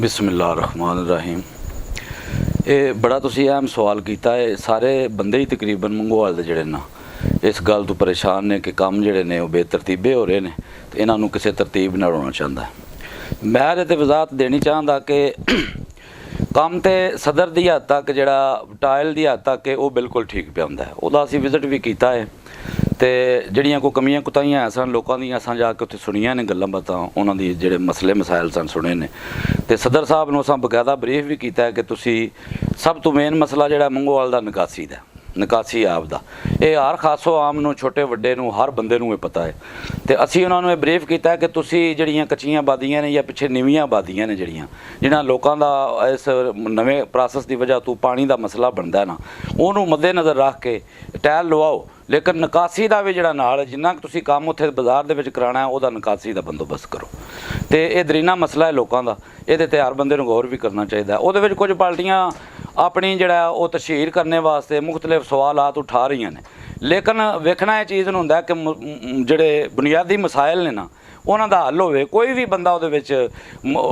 ਬਿਸਮਿਲ੍ਲਾਹਿਰ ਰਹਿਮਾਨਿਰ ਰਹੀਮ। ਇਹ ਬੜਾ ਤੁਸੀਂ ਅਹਿਮ ਸਵਾਲ ਕੀਤਾ ਹੈ। ਸਾਰੇ ਬੰਦੇ ਹੀ ਤਕਰੀਬਨ ਮੰਗੋਵਾਲ ਦੇ ਜਿਹੜੇ ਨਾ ਇਸ ਗੱਲ ਤੋਂ ਪਰੇਸ਼ਾਨ ਨੇ ਕਿ ਕੰਮ ਜਿਹੜੇ ਨੇ ਉਹ ਬੇਤਰਤੀਬੇ ਹੋ ਰਹੇ ਨੇ ਤੇ ਇਹਨਾਂ ਨੂੰ ਕਿਸੇ ਤਰਤੀਬ ਨਾਲ ਹੋਣਾ ਚਾਹੁੰਦਾ। ਮੈਂ ਇਹਦੇ 'ਤੇ ਵਜ਼ਾਹਤ ਦੇਣੀ ਚਾਹੁੰਦਾ ਕਿ ਕੰਮ ਤੇ ਸਦਰ ਦੀ ਹੱਦ ਤੱਕ ਜਿਹੜਾ ਟਾਇਲ ਦੀ ਹੱਦ ਤੱਕ ਉਹ ਬਿਲਕੁਲ ਠੀਕ ਪਿਆ ਹੁੰਦਾ ਹੈ। ਉਹਦਾ ਅਸੀਂ ਵਿਜ਼ਿਟ ਵੀ ਕੀਤਾ ਹੈ ਤੇ ਜਿਹੜੀਆਂ ਕੋਈ ਕਮੀਆਂ ਕੁਤਾਈਆਂ ਸਨ ਲੋਕਾਂ ਦੀਆਂ ਅਸਾਂ ਜਾ ਕੇ ਉੱਥੇ ਸੁਣੀਆਂ ਨੇ ਗੱਲਾਂ ਬਾਤਾਂ, ਉਹਨਾਂ ਦੀ ਜਿਹੜੇ ਮਸਲੇ ਮਸਾਇਲ ਸਨ ਸੁਣੇ ਨੇ ਤੇ ਸਦਰ ਸਾਹਿਬ ਨੂੰ ਅਸਾਂ ਬਕਾਇਦਾ ਬਰੀਫ ਵੀ ਕੀਤਾ ਹੈ ਕਿ ਤੁਸੀਂ ਸਭ ਤੋਂ ਮੇਨ ਮਸਲਾ ਜਿਹੜਾ ਮੰਗੋਵਾਲ ਦਾ ਨਿਕਾਸੀ ਆਪ ਦਾ, ਇਹ ਹਰ ਖਾਸੋ ਆਮ ਨੂੰ ਛੋਟੇ ਵੱਡੇ ਨੂੰ ਹਰ ਬੰਦੇ ਨੂੰ ਇਹ ਪਤਾ ਹੈ ਤੇ ਅਸੀਂ ਉਹਨਾਂ ਨੂੰ ਇਹ ਬਰੀਫ ਕੀਤਾ ਕਿ ਤੁਸੀਂ ਜਿਹੜੀਆਂ ਕੱਚੀਆਂ ਆਬਾਦੀਆਂ ਨੇ ਜਾਂ ਪਿੱਛੇ ਨੀਵੀਆਂ ਆਬਾਦੀਆਂ ਨੇ ਜਿਹਨਾਂ ਲੋਕਾਂ ਦਾ ਇਸ ਨਵੇਂ ਪ੍ਰੋਸੈਸ ਦੀ ਵਜ੍ਹਾ ਤੋਂ ਪਾਣੀ ਦਾ ਮਸਲਾ ਬਣਦਾ ਨਾ, ਉਹਨੂੰ ਮੱਦੇਨਜ਼ਰ ਰੱਖ ਕੇ ਟਾਇਲ ਲਵਾਓ, ਲੇਕਿਨ ਨਿਕਾਸੀ ਦਾ ਵੀ ਜਿਹੜਾ ਨਾਲ ਜਿੰਨਾ ਤੁਸੀਂ ਕੰਮ ਉੱਥੇ ਬਾਜ਼ਾਰ ਦੇ ਵਿੱਚ ਕਰਾਉਣਾ ਉਹਦਾ ਨਿਕਾਸੀ ਦਾ ਬੰਦੋਬਸਤ ਕਰੋ। ਤੇ ਇਹ ਦਰੀਨਾ ਮਸਲਾ ਹੈ ਲੋਕਾਂ ਦਾ, ਇਹਦੇ 'ਤੇ ਹਰ ਬੰਦੇ ਨੂੰ ਗੌਰ ਵੀ ਕਰਨਾ ਚਾਹੀਦਾ। ਉਹਦੇ ਵਿੱਚ ਕੁਝ ਪਾਰਟੀਆਂ ਆਪਣੀ ਜਿਹੜਾ ਉਹ ਤਸ਼ਹੀਰ ਕਰਨੇ ਵਾਸਤੇ ਮੁਖਤਲਿਫ ਸਵਾਲਾਤ ਉਠਾ ਰਹੀਆਂ ਨੇ, ਲੇਕਿਨ ਵੇਖਣਾ ਇਹ ਚੀਜ਼ ਨੂੰ ਹੁੰਦਾ ਕਿ ਜਿਹੜੇ ਬੁਨਿਆਦੀ ਮਸਾਇਲ ਨੇ ਨਾ ਉਹਨਾਂ ਦਾ ਹੱਲ ਹੋਵੇ। ਕੋਈ ਵੀ ਬੰਦਾ ਉਹਦੇ ਵਿੱਚ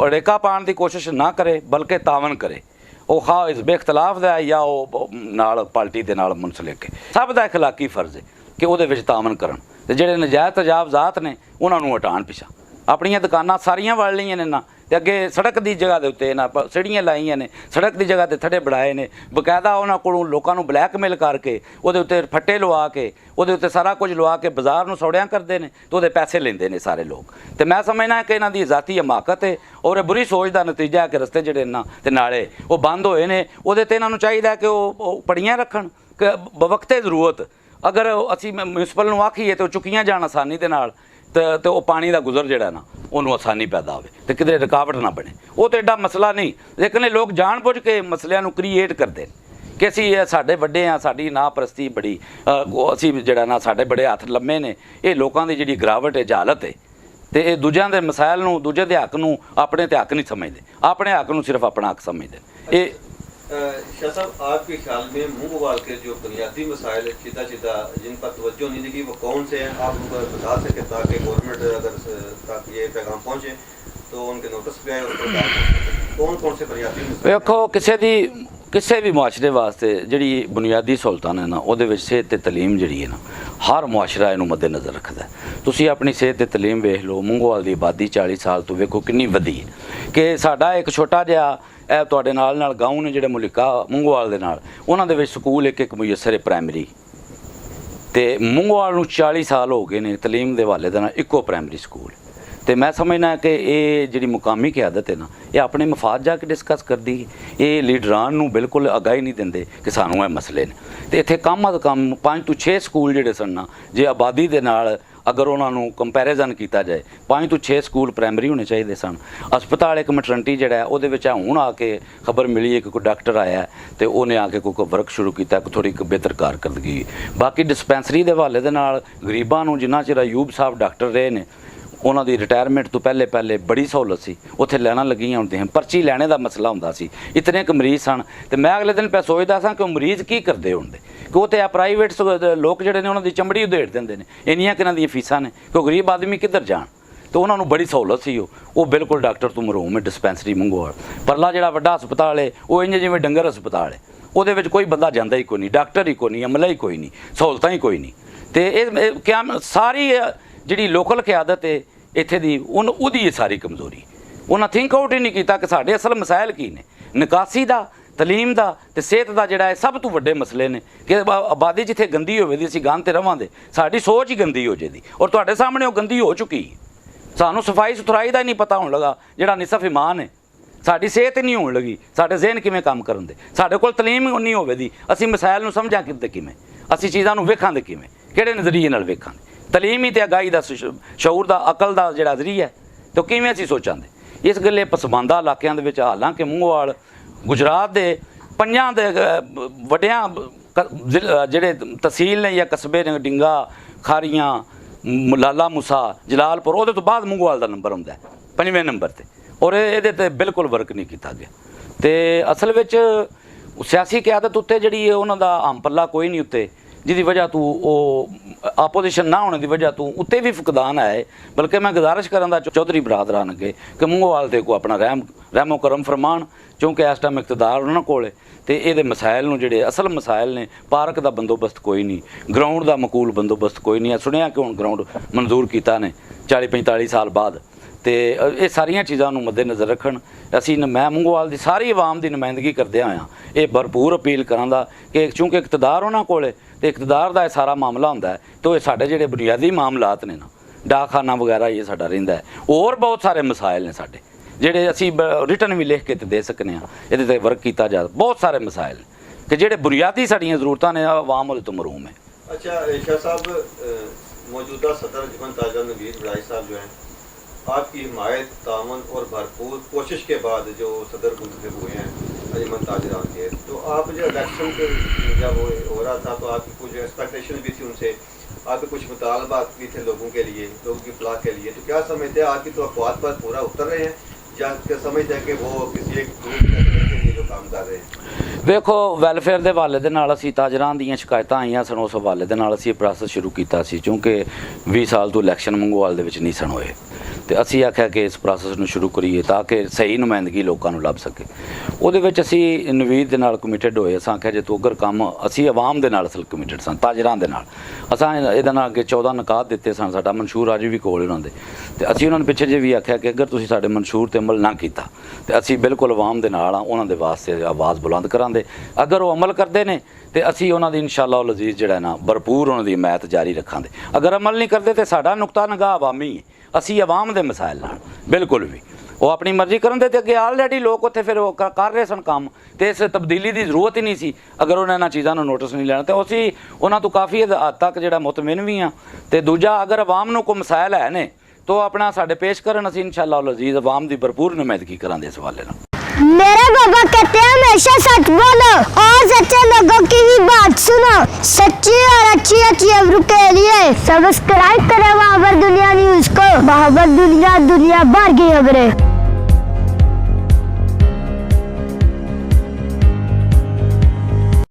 ਅੜੇਕਾ ਪਾਉਣ ਦੀ ਕੋਸ਼ਿਸ਼ ਨਾ ਕਰੇ ਬਲਕਿ ਤਾਵਨ ਕਰੇ, ਉਹ ਖਾ ਇਸ ਬੇਖਤਲਾਫ ਦਾ ਜਾਂ ਉਹ ਨਾਲ ਪਾਰਟੀ ਦੇ ਨਾਲ ਮੁਨਸਲਿਕ ਹੈ। ਸਭ ਦਾ ਇਖਲਾਕੀ ਫਰਜ਼ ਹੈ ਕਿ ਉਹਦੇ ਵਿੱਚ ਤਾਵਨ ਕਰਨ ਤੇ ਜਿਹੜੇ ਨਜਾਇਜ਼ ਤਜਾਵਜ਼ਾਤ ਨੇ ਉਹਨਾਂ ਨੂੰ ਹਟਾਉਣ ਪਿੱਛਾ। ਆਪਣੀਆਂ ਦੁਕਾਨਾਂ ਸਾਰੀਆਂ ਵੜ ਲਈਆਂ ਨੇ ਨਾ ਤੇ ਅੱਗੇ ਸੜਕ ਦੀ ਜਗ੍ਹਾ ਦੇ ਉੱਤੇ ਨਾ ਸੀੜੀਆਂ ਲਾਈਆਂ ਨੇ, ਸੜਕ ਦੀ ਜਗ੍ਹਾ 'ਤੇ ਥੜੇ ਬਣਾਏ ਨੇ, ਬਕਾਇਦਾ ਉਹਨਾਂ ਕੋਲੋਂ ਲੋਕਾਂ ਨੂੰ ਬਲੈਕਮੇਲ ਕਰਕੇ ਉਹਦੇ ਉੱਤੇ ਫੱਟੇ ਲਵਾ ਕੇ ਉਹਦੇ ਉੱਤੇ ਸਾਰਾ ਕੁਝ ਲਵਾ ਕੇ ਬਾਜ਼ਾਰ ਨੂੰ ਸੌੜਿਆਂ ਕਰਦੇ ਨੇ ਤੇ ਉਹਦੇ ਪੈਸੇ ਲੈਂਦੇ ਨੇ ਸਾਰੇ ਲੋਕ। ਤੇ ਮੈਂ ਸਮਝਣਾ ਕਿ ਇਹਨਾਂ ਦੀ ਜ਼ਾਤੀ ਹਮਾਕਤ ਹੈ ਔਰ ਇਹ ਬੁਰੀ ਸੋਚ ਦਾ ਨਤੀਜਾ ਹੈ ਕਿ ਰਸਤੇ ਜਿਹੜੇ ਨਾ ਤੇ ਨਾਲੇ ਉਹ ਬੰਦ ਹੋਏ ਨੇ। ਉਹਦੇ 'ਤੇ ਇਹਨਾਂ ਨੂੰ ਚਾਹੀਦਾ ਕਿ ਉਹ ਪੜੀਆਂ ਰੱਖਣ ਕਿ ਬਵਕਤੇ ਜ਼ਰੂਰਤ ਅਗਰ ਅਸੀਂ ਮਿਊਨਿਸਪਲ ਨੂੰ ਆਖੀਏ ਤਾਂ ਉਹ ਚੁੱਕੀਆਂ ਜਾਣ ਆਸਾਨੀ ਦੇ ਨਾਲ ਤੇ ਉਹ ਪਾਣੀ ਦਾ ਗੁਜ਼ਰ ਜਿਹੜਾ ਨਾ ਉਹਨੂੰ ਆਸਾਨੀ ਪੈਦਾ ਹੋਵੇ ਤੇ ਕਿਧਰੇ ਰੁਕਾਵਟ ਨਾ ਬਣੇ। ਉਹ ਤਾਂ ਐਡਾ ਮਸਲਾ ਨਹੀਂ, ਲੇਕਿਨ ਇਹ ਲੋਕ ਜਾਣ ਬੁੱਝ ਕੇ ਮਸਲਿਆਂ ਨੂੰ ਕ੍ਰੀਏਟ ਕਰਦੇ ਨੇ ਕਿ ਅਸੀਂ ਸਾਡੇ ਵੱਡੇ ਹਾਂ, ਸਾਡੀ ਨਾ ਪ੍ਰਸਤੀ ਬੜੀ, ਅਸੀਂ ਜਿਹੜਾ ਨਾ ਸਾਡੇ ਬੜੇ ਹੱਥ ਲੰਮੇ ਨੇ। ਇਹ ਲੋਕਾਂ ਦੀ ਜਿਹੜੀ ਗਿਰਾਵਟ ਹੈ, ਜਹਾਲਤ ਹੈ ਤੇ ਇਹ ਦੂਜਿਆਂ ਦੇ ਮਸਾਇਲ ਨੂੰ, ਦੂਜੇ ਦੇ ਹੱਕ ਨੂੰ ਆਪਣੇ ਤੇ ਹੱਕ ਨਹੀਂ ਸਮਝਦੇ, ਆਪਣੇ ਹੱਕ ਨੂੰ ਸਿਰਫ ਆਪਣਾ हक समझते। ये शाह साहब आपके ख्याल में मंगोवाल के जो बुनियादी मसाइल चिदा जिन पर तवज्जो नहीं लगी वो कौन से हैं, आप उनको बता सकें ताकि गवर्नमेंट अगर ताकि ये पैगाम पहुँचे तो उनके नोटिस पे आए और कौन से बुनियादी देखो ਕਿਸੇ ਵੀ ਮੁਆਸ਼ਰੇ ਵਾਸਤੇ ਜਿਹੜੀ ਬੁਨਿਆਦੀ ਸਹੂਲਤਾਂ ਨੇ ਨਾ ਉਹਦੇ ਵਿੱਚ ਸਿਹਤ ਤੇ ਤਾਲੀਮ ਜਿਹੜੀ ਹੈ ਨਾ ਹਰ ਮੁਆਸ਼ਰਾ ਇਹਨੂੰ ਮੱਦੇਨਜ਼ਰ ਰੱਖਦਾ। ਤੁਸੀਂ ਆਪਣੀ ਸਿਹਤ ਤੇ ਤਾਲੀਮ ਵੇਖ ਲਓ, ਮੰਗੋਵਾਲ ਦੀ ਆਬਾਦੀ 40 ਸਾਲ ਤੋਂ ਵੇਖੋ ਕਿੰਨੀ ਵਧੀ ਹੈ ਕਿ ਸਾਡਾ ਇੱਕ ਛੋਟਾ ਜਿਹਾ ਇਹ ਤੁਹਾਡੇ ਨਾਲ ਗਾਉਂ ਨੇ ਜਿਹੜੇ ਮੁਲਕਾ ਮੰਗੋਵਾਲ ਦੇ ਨਾਲ, ਉਹਨਾਂ ਦੇ ਵਿੱਚ ਸਕੂਲ ਇੱਕ ਮੁਯੱਸਰ ਹੈ ਪ੍ਰਾਇਮਰੀ, ਤੇ ਮੰਗੋਵਾਲ ਨੂੰ 40 ਸਾਲ ਹੋ ਗਏ ਨੇ ਤਾਲੀਮ ਦੇ ਹਵਾਲੇ ਦੇ ਨਾਲ ਇੱਕੋ ਪ੍ਰਾਇਮਰੀ ਸਕੂਲ। ਤੇ ਮੈਂ ਸਮਝਣਾ ਕਿ ਇਹ ਜਿਹੜੀ ਮੁਕਾਮੀ ਕਿਆਦਤ ਹੈ ਨਾ ਇਹ ਆਪਣੇ ਮਫਾਦ ਜਾ ਕੇ ਡਿਸਕਸ ਕਰਦੀ, ਇਹ ਲੀਡਰਾਂ ਨੂੰ ਬਿਲਕੁਲ ਅਗਾਹੀ ਨਹੀਂ ਦਿੰਦੇ ਕਿ ਸਾਨੂੰ ਇਹ ਮਸਲੇ ਨੇ। ਤੇ ਇੱਥੇ ਕਮ ਅਜ਼ ਕਮ 5 ਤੋਂ 6 ਸਕੂਲ ਜਿਹੜੇ ਸਨ ਨਾ, ਜੇ ਆਬਾਦੀ ਦੇ ਨਾਲ ਅਗਰ ਉਹਨਾਂ ਨੂੰ ਕੰਪੈਰੀਜ਼ਨ ਕੀਤਾ ਜਾਏ 5 ਤੋਂ 6 ਸਕੂਲ ਪ੍ਰਾਇਮਰੀ ਹੋਣੇ ਚਾਹੀਦੇ ਸਨ। ਹਸਪਤਾਲ ਇੱਕ ਮੈਟਰਨਿਟੀ ਜਿਹੜਾ ਉਹਦੇ ਵਿੱਚ ਹੁਣ ਆ ਕੇ ਖਬਰ ਮਿਲੀ ਹੈ ਕਿ ਕੋਈ ਡਾਕਟਰ ਆਇਆ ਤੇ ਉਹਨੇ ਆ ਕੇ ਕੋਈ ਵਰਕ ਸ਼ੁਰੂ ਕੀਤਾ, ਥੋੜ੍ਹੀ ਬਿਹਤਰ ਕਾਰਕਰਦਗੀ। ਬਾਕੀ ਡਿਸਪੈਂਸਰੀ ਦੇ ਹਵਾਲੇ ਦੇ ਨਾਲ ਗਰੀਬਾਂ ਨੂੰ ਜਿੰਨਾ ਚਿਰ ਅਯੂਬ ਸਾਹਿਬ ਡਾਕਟਰ ਰਹੇ ਨੇ ਉਹਨਾਂ ਦੀ ਰਿਟਾਇਰਮੈਂਟ ਤੋਂ ਪਹਿਲੇ ਬੜੀ ਸਹੂਲਤ ਸੀ, ਉੱਥੇ ਲੈਣਾ ਲੱਗੀਆਂ ਹੁੰਦੀਆਂ, ਪਰਚੀ ਲੈਣੇ ਦਾ ਮਸਲਾ ਹੁੰਦਾ ਸੀ, ਇਤਨੇ ਕੁ ਮਰੀਜ਼ ਸਨ। ਤੇ ਮੈਂ ਅਗਲੇ ਦਿਨ ਪਿਆ ਸੋਚਦਾ ਸਾਂ ਕਿ ਉਹ ਮਰੀਜ਼ ਕੀ ਕਰਦੇ ਹੋਣਗੇ ਕਿ ਉਹ ਤੇ ਆ ਪ੍ਰਾਈਵੇਟ ਲੋਕ ਜਿਹੜੇ ਨੇ ਉਹਨਾਂ ਦੀ ਚਮੜੀ ਉਧੇੜ ਦਿੰਦੇ ਨੇ, ਇੰਨੀਆਂ ਕਿਨਾਂ ਦੀਆਂ ਫੀਸਾਂ ਨੇ ਕਿ ਗਰੀਬ ਆਦਮੀ ਕਿੱਧਰ ਜਾਣ। ਤੇ ਉਹਨਾਂ ਨੂੰ ਬੜੀ ਸਹੂਲਤ ਸੀ, ਉਹ ਬਿਲਕੁਲ ਡਾਕਟਰ ਤੋਂ ਮਰਹੂਮ ਹੈ। ਡਿਸਪੈਂਸਰੀ ਮੰਗੋਵਾਲ ਪਰਲਾ ਜਿਹੜਾ ਵੱਡਾ ਹਸਪਤਾਲ ਹੈ ਉਹ ਇੰਜ ਜਿਵੇਂ ਡੰਗਰ ਹਸਪਤਾਲ ਹੈ, ਉਹਦੇ ਵਿੱਚ ਕੋਈ ਬੰਦਾ ਜਾਂਦਾ ਹੀ ਕੋਈ ਨਹੀਂ, ਡਾਕਟਰ ਹੀ ਕੋਈ ਨਹੀਂ, ਅਮਲਾ ਹੀ ਕੋਈ ਨਹੀਂ, ਸਹੂਲਤਾਂ ਹੀ ਕੋਈ ਨਹੀਂ। ਤੇ ਇਹ ਕਿਆ ਸਾਰੀ ਜਿਹੜੀ ਲੋਕਲ ਕਿਆਦਤ ਹੈ ਇੱਥੇ ਦੀ ਉਹਦੀ ਇਹ ਸਾਰੀ ਕਮਜ਼ੋਰੀ। ਉਹਨਾਂ ਥਿੰਕ ਆਊਟ ਹੀ ਨਹੀਂ ਕੀਤਾ ਕਿ ਸਾਡੇ ਅਸਲ ਮਸਾਇਲ ਕੀ ਨੇ। ਨਿਕਾਸੀ ਦਾ, ਤਾਲੀਮ ਦਾ ਤੇ ਸਿਹਤ ਦਾ ਜਿਹੜਾ ਹੈ ਸਭ ਤੋਂ ਵੱਡੇ ਮਸਲੇ ਨੇ ਕਿ ਆਬਾਦੀ ਜਿੱਥੇ ਗੰਦੀ ਹੋਵੇ ਦੀ ਅਸੀਂ ਗੰਦ ਤੇ ਰਵਾਂਗੇ, ਸਾਡੀ ਸੋਚ ਹੀ ਗੰਦੀ ਹੋ ਜਾਏਗੀ ਔਰ ਤੁਹਾਡੇ ਸਾਹਮਣੇ ਉਹ ਗੰਦੀ ਹੋ ਚੁੱਕੀ ਹੈ। ਸਾਨੂੰ ਸਫਾਈ ਸੁਥਰਾਈ ਦਾ ਹੀ ਨਹੀਂ ਪਤਾ ਹੋਣ ਲੱਗਾ, ਜਿਹੜਾ ਨਿਸਫ ਇਮਾਨ ਹੈ। ਸਾਡੀ ਸਿਹਤ ਹੀ ਨਹੀਂ ਹੋਣ ਲੱਗੀ, ਸਾਡੇ ਜ਼ਿਹਨ ਕਿਵੇਂ ਕੰਮ ਕਰਨ ਦੇ, ਸਾਡੇ ਕੋਲ ਤਾਲੀਮ ਨਹੀਂ ਹੋਵੇਗੀ, ਅਸੀਂ ਮਸਾਇਲ ਨੂੰ ਸਮਝਾਂ ਕਿਵੇਂ, ਅਸੀਂ ਚੀਜ਼ਾਂ ਨੂੰ ਵੇਖਾਂਗੇ ਕਿਵੇਂ, ਕਿਹੜੇ ਨਜ਼ਰੀਏ ਨਾਲ ਵੇਖਾਂਗੇ। ਤਾਲੀਮ ਹੀ ਤੇ ਅਗਾਹੀ ਦਾ, ਸ਼ਊਰ ਦਾ, ਅਕਲ ਦਾ ਜਿਹੜਾ ਜ਼ਰੀਆ ਹੈ ਤੇ ਕਿਵੇਂ ਅਸੀਂ ਸੋਚਾਂਗੇ। ਇਸ ਗੱਲੇ ਪਸਮਾਨਦਾ ਇਲਾਕਿਆਂ ਦੇ ਵਿੱਚ ਹਾਲਾਂਕਿ ਮੰਗੋਵਾਲ ਗੁਜਰਾਤ ਦੇ 5 ਦੇ ਵੱਡਿਆਂ ਜਿਹੜੇ ਤਹਿਸੀਲ ਨੇ ਜਾਂ ਕਸਬੇ ਨੇ, ਡਿੰਗਾ, ਖਾਰੀਆਂ, ਲਾਲਾ ਮੂਸਾ, ਜਲਾਲਪੁਰ, ਉਹਦੇ ਤੋਂ ਬਾਅਦ ਮੰਗੋਵਾਲ ਦਾ ਨੰਬਰ ਆਉਂਦਾ 5ਵੇਂ ਨੰਬਰ 'ਤੇ ਔਰ ਇਹਦੇ 'ਤੇ ਬਿਲਕੁਲ ਵਰਕ ਨਹੀਂ ਕੀਤਾ ਗਿਆ। ਤੇ ਅਸਲ ਵਿੱਚ ਸਿਆਸੀ ਕਿਆਦਤ ਉੱਤੇ ਜਿਹੜੀ ਉਹਨਾਂ ਦਾ ਹਮ ਪੱਲਾ ਕੋਈ ਨਹੀਂ ਉੱਤੇ जिहदी वजह तू वो आपोजिशन ना होने की वजह तू उत्ते भी फुकदान आए। बल्कि मैं गुजारिश करां चौधरी बरादरान अगे कि मंगोवाल ते को अपना रहमो करम फरमान, क्योंकि इस टाइम इकतदार उन्होंने कोल ते ये मसाइल नूं जिहड़े असल मसाइल ने, पार्क का बंदोबस्त कोई नहीं, ग्राउंड का मकूल बंदोबस्त कोई नहीं। सुनिया कि हुण ग्राउंड मंजूर किया ने 40-45 साल बाद, तो ये सारिया चीज़ों को मद्देनज़र रखन असी मैं मंगोवाल की सारी आवाम की नुमाइंदगी करदे आया ये भरपूर अपील करांदा कि चूँकि इकतदार उन्होंने कोल ते इकतदार का सारा मामला हुंदा है, तो ये साडे जिहड़े बुनियादी मामलात ने ना, डाकखाना वगैरह ये साडा रहिंदा है। और बहुत सारे मसाइल ने साडे जिहड़े असी रिटन भी लिख के ते दे सकने हाँ, इहदे ते वर्क किया जा। बहुत सारे मसाइल कि जिहड़े बुनियादी साडियां ज़रूरतां ने आवाम उहदे तो महरूम है। अच्छा शाह साहब, मौजूदा सदर अंजुमन ताजा नवीद बड़ाई साहब जो हैं, आपकी हिमायत, तामन और भरपूर कोशिश के बाद जो सदर मुंतखब हुए हैं अंजुमन ताजरान के, तो आप जो इलेक्शन जब हो रहा था तो आपकी कुछ एक्सपेक्टेशन भी थी उनसे, आपके कुछ मुतालबात भी थे लोगों के लिए, लोगों की फलाह के लिए, तो क्या समझते हैं आपकी तो अफवाद पर पूरा उतर रहे हैं या क्या समझते हैं कि वो किसी एक ग्रुप के लिए जो काम कर रहे हैं? देखो, वैलफेयर के हवाले दे नाल असी ताजरान दीयां शिकायतां आईयां सन, उस हवाले दे नाल असी प्रोसैस शुरू किया सी, क्योंकि 20 साल तो इलैक्शन मंगोवाल दे विच नहीं सन होए, तो असी आख्या कि इस प्रोसैस नूं शुरू करिए ताकि सही नुमाइंदगी लोगों नूं लभ सके। उहदे विच असी नवीद दे नाल कमिटेड होए। असां आख्या जे तू अगर काम असी आवाम दे नाल असल कमिटेड सन, ताजरान दे नाल असां इहदे नाल अगे 14 नकात दिते सन, साडा मंशूर अज भी कोल उन्हां दे, ते असी उन्हां नूं पिछे जे भी आख्या कि अगर तुसीं साडे मंशूर ते अमल ना कीता ते असी बिल्कुल आवाम दे नाल आ, उन्हां दे वास्ते आवाज़ बुलंद करांदे। अगर वो अमल करते हैं तो असी उन्हां दी इंशाअल्लाह उल अज़ीज़ जिहड़ा ना भरपूर उन्हां दी हिमायत जारी रखांगे। अगर अमल नहीं करते तो साडा नुक्ता निगाह अवामी है, असी अवाम दे मसाइल नाल बिल्कुल भी वो अपनी मर्जी करन दे ते अगे ऑलरेडी लोग उत्थे फिर वो कर रहे सन काम, तो इस तब्दीली की जरूरत ही नहीं सी अगर उन्हें इन्हां चीज़ों को नोटिस नहीं लेना। तो असी उन्हां तो काफ़ी हद तक जिहड़ा मुतमिन भी हाँ। तो दूजा, अगर अवाम नूं कोई मसाइल है ने तो अपना साडे पेश करन, असी इंशाअल्लाह उल अज़ीज़ अवाम की भरपूर नुमाइंदगी करांगे इस हवाले नाल। मेरे बाबा कहते हैं हमेशा सच बोलो और सच्चे लोगों की भी बात सुनो। सच्ची और अच्छी अच्छी खबरों के लिए सब्सक्राइब करें बहाबर दुनिया न्यूज़ को। बहाबर दुनिया, दुनिया भर की खबरें।